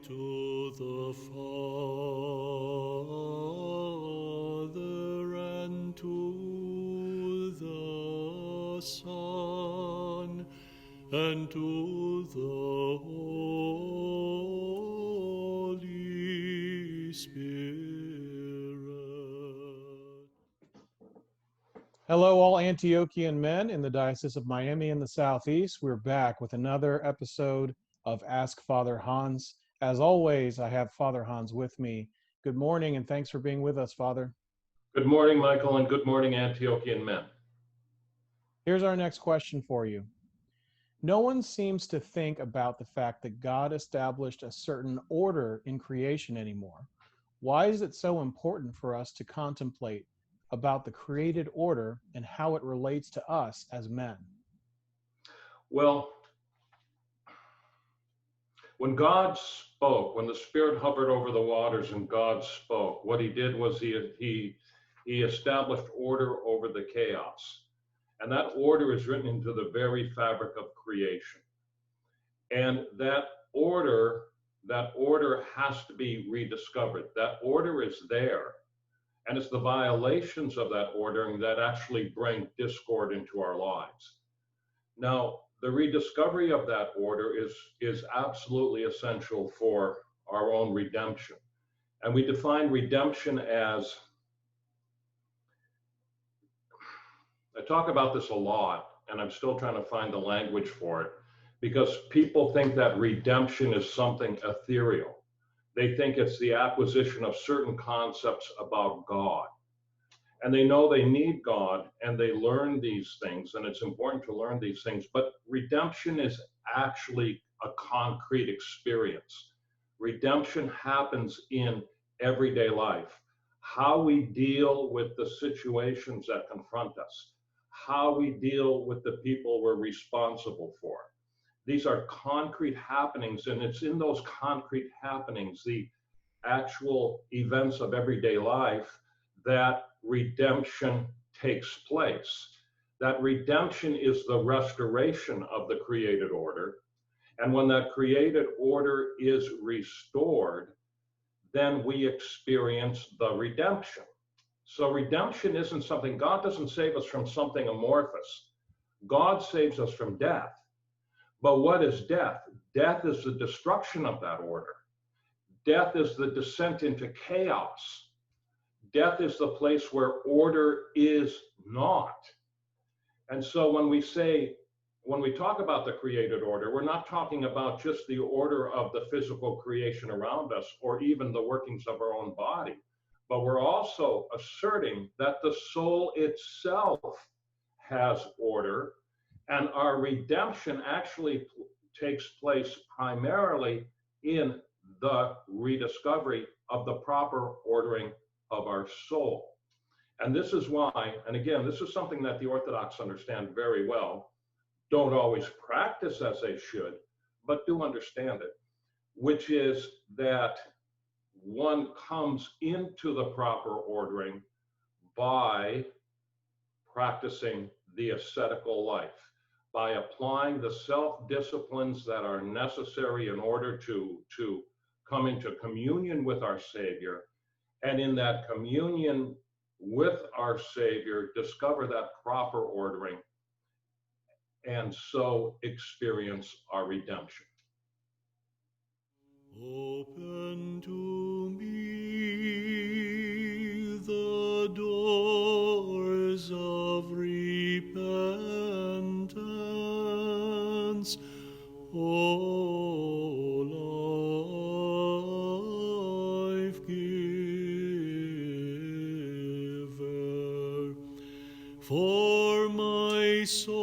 to the Father, and to the Son, and to the Holy Spirit. Hello, all Antiochian men in the Diocese of Miami in the Southeast. We're back with another episode of Ask Father Hans. As always, I have Father Hans with me. Good morning, and thanks for being with us, Father. Good morning, Michael, and good morning, Antiochian men. Here's our next question for you. No one seems to think about the fact that God established a certain order in creation anymore. Why is it so important for us to contemplate about the created order and how it relates to us as men? Well, when God spoke, when the Spirit hovered over the waters and God spoke, what he did was he established order over the chaos. And that order is written into the very fabric of creation. And that order has to be rediscovered. That order is there. And it's the violations of that ordering that actually bring discord into our lives. Now, the rediscovery of that order is absolutely essential for our own redemption. And we define redemption as, I talk about this a lot, and I'm still trying to find the language for it, because people think that redemption is something ethereal. They think it's the acquisition of certain concepts about God. And they know they need God, and they learn these things, and it's important to learn these things. But redemption is actually a concrete experience. Redemption happens in everyday life. How we deal with the situations that confront us, how we deal with the people we're responsible for. These are concrete happenings, and it's in those concrete happenings, the actual events of everyday life, that redemption takes place. That redemption is the restoration of the created order. And when that created order is restored, then we experience the redemption. So redemption isn't something, God doesn't save us from something amorphous. God saves us from death. But what is death? Death is the destruction of that order. Death is the descent into chaos. Death is the place where order is not. And so when we talk about the created order, we're not talking about just the order of the physical creation around us or even the workings of our own body, but we're also asserting that the soul itself has order, and our redemption actually takes place primarily in the rediscovery of the proper ordering of our soul. And this is why, and again, this is something that the Orthodox understand very well, don't always practice as they should, but do understand it, which is that one comes into the proper ordering by practicing the ascetical life, by applying the self-disciplines that are necessary in order to come into communion with our Savior, and in that communion with our Savior, discover that proper ordering, and so experience our redemption. Open to me the doors of repentance, O life giver, for my soul